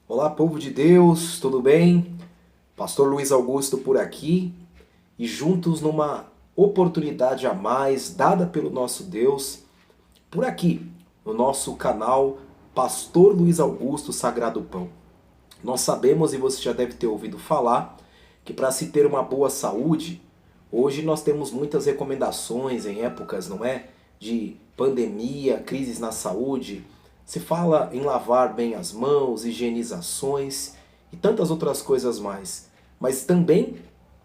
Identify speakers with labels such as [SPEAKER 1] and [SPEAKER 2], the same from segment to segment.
[SPEAKER 1] Olá, povo de Deus, tudo bem? Pastor Luiz Augusto por aqui e juntos numa oportunidade a mais dada pelo nosso Deus, por aqui, no nosso canal Pastor Luiz Augusto Sagrado Pão. Nós sabemos, e você já deve ter ouvido falar, que para se ter uma boa saúde, hoje nós temos muitas recomendações em épocas, não é? De pandemia, crises na saúde. Se fala em lavar bem as mãos, higienizações e tantas outras coisas mais. Mas também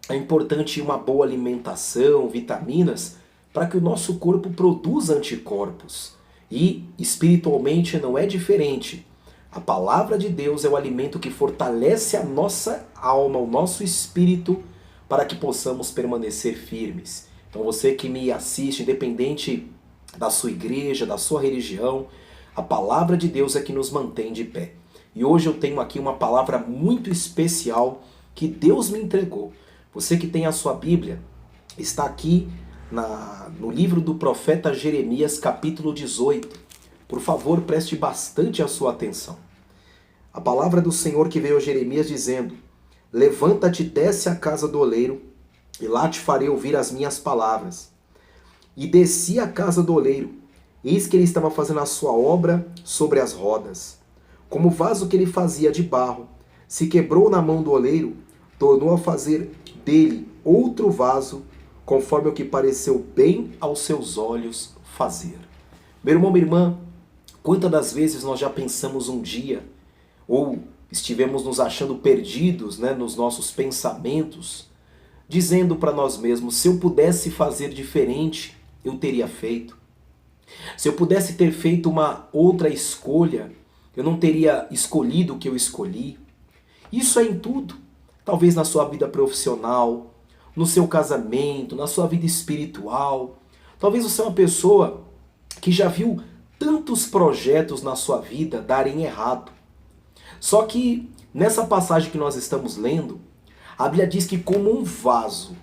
[SPEAKER 1] é importante uma boa alimentação, vitaminas, para que o nosso corpo produza anticorpos. E espiritualmente não é diferente. A palavra de Deus é o alimento que fortalece a nossa alma, o nosso espírito, para que possamos permanecer firmes. Então você que me assiste, independente da sua igreja, da sua religião, a palavra de Deus é que nos mantém de pé. E hoje eu tenho aqui uma palavra muito especial que Deus me entregou. Você que tem a sua Bíblia, está aqui no livro do profeta Jeremias, capítulo 18. Por favor, preste bastante a sua atenção. A palavra do Senhor que veio a Jeremias dizendo: levanta-te, desce à casa do oleiro, e lá te farei ouvir as minhas palavras. E desci à casa do oleiro, eis que ele estava fazendo a sua obra sobre as rodas. Como o vaso que ele fazia de barro se quebrou na mão do oleiro, tornou a fazer dele outro vaso, conforme o que pareceu bem aos seus olhos fazer. Meu irmão, minha irmã, quantas das vezes nós já pensamos um dia, ou estivemos nos achando perdidos, nos nossos pensamentos, dizendo para nós mesmos: se eu pudesse fazer diferente, eu teria feito. Se eu pudesse ter feito uma outra escolha, eu não teria escolhido o que eu escolhi. Isso é em tudo. Talvez na sua vida profissional, no seu casamento, na sua vida espiritual. Talvez você é uma pessoa que já viu tantos projetos na sua vida darem errado. Só que nessa passagem que nós estamos lendo, a Bíblia diz que como um vaso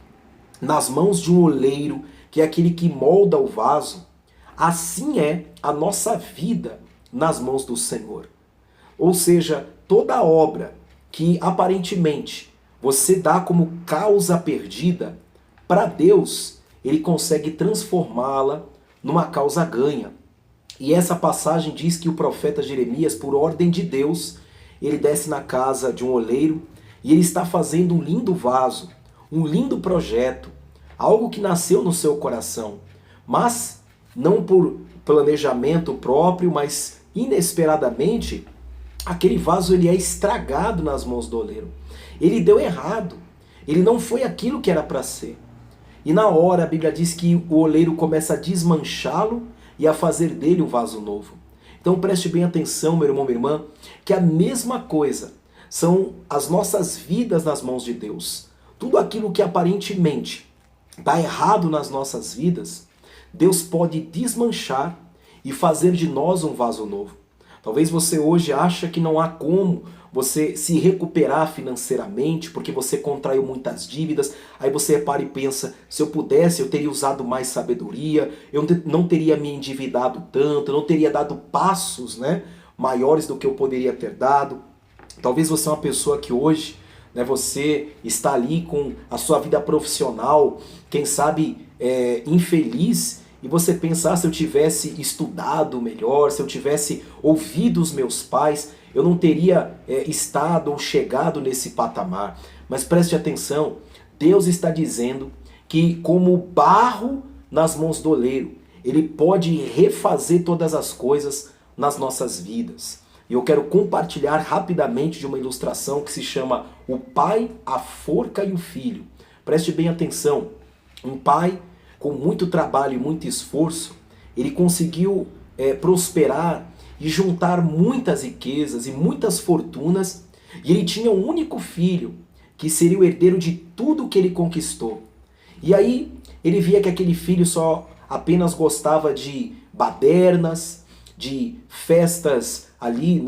[SPEAKER 1] nas mãos de um oleiro, que é aquele que molda o vaso, assim é a nossa vida nas mãos do Senhor. Ou seja, toda obra que aparentemente você dá como causa perdida, para Deus, Ele consegue transformá-la numa causa ganha. E essa passagem diz que o profeta Jeremias, por ordem de Deus, ele desce na casa de um oleiro e ele está fazendo um lindo vaso, um lindo projeto, algo que nasceu no seu coração, mas não por planejamento próprio, mas inesperadamente, aquele vaso ele é estragado nas mãos do oleiro. Ele deu errado, ele não foi aquilo que era para ser. E na hora a Bíblia diz que o oleiro começa a desmanchá-lo e a fazer dele um vaso novo. Então preste bem atenção, meu irmão, minha irmã, que a mesma coisa são as nossas vidas nas mãos de Deus. Tudo aquilo que aparentemente dá errado nas nossas vidas, Deus pode desmanchar e fazer de nós um vaso novo. Talvez você hoje ache que não há como você se recuperar financeiramente porque você contraiu muitas dívidas. Aí você para e pensa: se eu pudesse, eu teria usado mais sabedoria, eu não teria me endividado tanto, eu não teria dado passos maiores do que eu poderia ter dado. Talvez você é uma pessoa que hoje você está ali com a sua vida profissional, quem sabe infeliz, e você pensar: se eu tivesse estudado melhor, se eu tivesse ouvido os meus pais, eu não teria estado ou chegado nesse patamar. Mas preste atenção, Deus está dizendo que como barro nas mãos do oleiro, Ele pode refazer todas as coisas nas nossas vidas. E eu quero compartilhar rapidamente de uma ilustração que se chama O Pai, a Forca e o Filho. Preste bem atenção, um pai com muito trabalho e muito esforço, ele conseguiu prosperar e juntar muitas riquezas e muitas fortunas, e ele tinha um único filho, que seria o herdeiro de tudo que ele conquistou. E aí ele via que aquele filho só apenas gostava de badernas, de festas ali,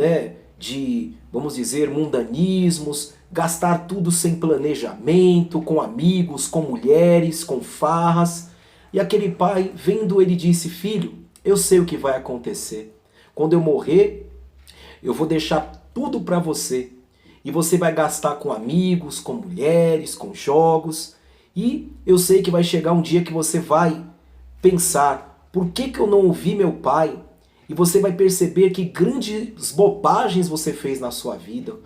[SPEAKER 1] de, vamos dizer, mundanismos, gastar tudo sem planejamento, com amigos, com mulheres, com farras. E aquele pai, vendo ele, disse: filho, eu sei o que vai acontecer. Quando eu morrer, eu vou deixar tudo para você. E você vai gastar com amigos, com mulheres, com jogos. E eu sei que vai chegar um dia que você vai pensar, por que eu não ouvi meu pai? E você vai perceber que grandes bobagens você fez na sua vida.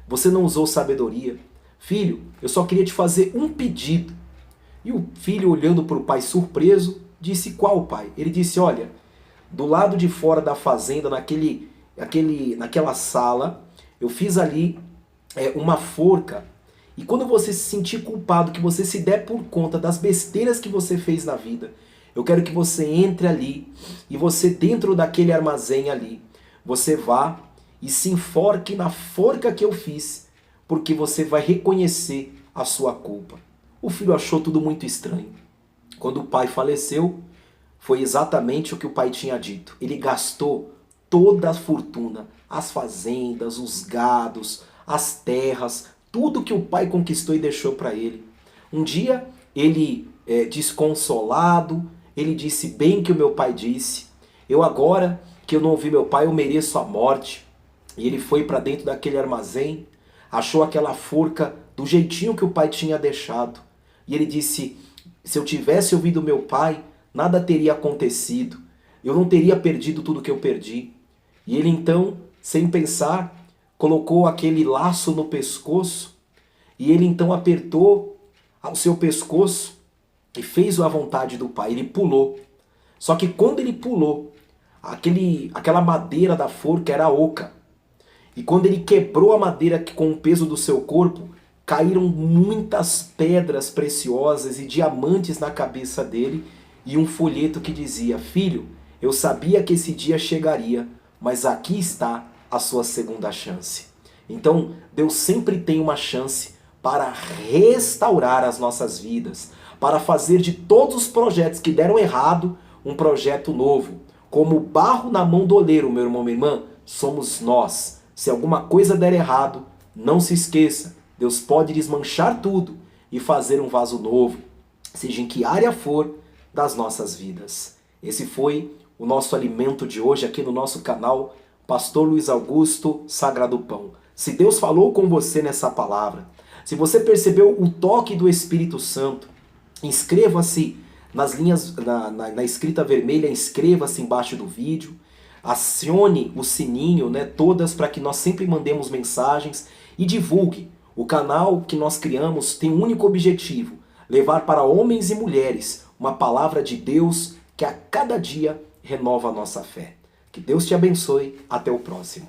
[SPEAKER 1] Você não usou sabedoria. Filho, eu só queria te fazer um pedido. E o filho, olhando para o pai surpreso, disse, qual, pai? Ele disse, olha, do lado de fora da fazenda, naquela sala, eu fiz ali uma forca. E quando você se sentir culpado, que você se der por conta das besteiras que você fez na vida, eu quero que você entre ali e você dentro daquele armazém ali, você vá e se enforque na forca que eu fiz, porque você vai reconhecer a sua culpa. O filho achou tudo muito estranho. Quando o pai faleceu, foi exatamente o que o pai tinha dito. Ele gastou toda a fortuna, as fazendas, os gados, as terras, tudo que o pai conquistou e deixou para ele. Um dia, ele, desconsolado, ele disse, bem que o meu pai disse, eu agora que eu não ouvi meu pai, eu mereço a morte. E ele foi para dentro daquele armazém, achou aquela forca do jeitinho que o pai tinha deixado. E ele disse, se eu tivesse ouvido meu pai, nada teria acontecido. Eu não teria perdido tudo que eu perdi. E ele então, sem pensar, colocou aquele laço no pescoço e ele então apertou o seu pescoço e fez a vontade do pai. Ele pulou. Só que quando ele pulou, aquela madeira da forca era oca. E quando ele quebrou a madeira com o peso do seu corpo, caíram muitas pedras preciosas e diamantes na cabeça dele e um folheto que dizia, filho, eu sabia que esse dia chegaria, mas aqui está a sua segunda chance. Então, Deus sempre tem uma chance para restaurar as nossas vidas, para fazer de todos os projetos que deram errado, um projeto novo. Como barro na mão do oleiro, meu irmão, minha irmã, somos nós. Se alguma coisa der errado, não se esqueça, Deus pode desmanchar tudo e fazer um vaso novo, seja em que área for das nossas vidas. Esse foi o nosso alimento de hoje aqui no nosso canal, Pastor Luiz Augusto, Sagrado Pão. Se Deus falou com você nessa palavra, se você percebeu o toque do Espírito Santo, inscreva-se nas linhas, na escrita vermelha, inscreva-se embaixo do vídeo, acione o sininho, todas para que nós sempre mandemos mensagens e divulgue. O canal que nós criamos tem um único objetivo, levar para homens e mulheres uma palavra de Deus que a cada dia renova a nossa fé. Que Deus te abençoe. Até o próximo.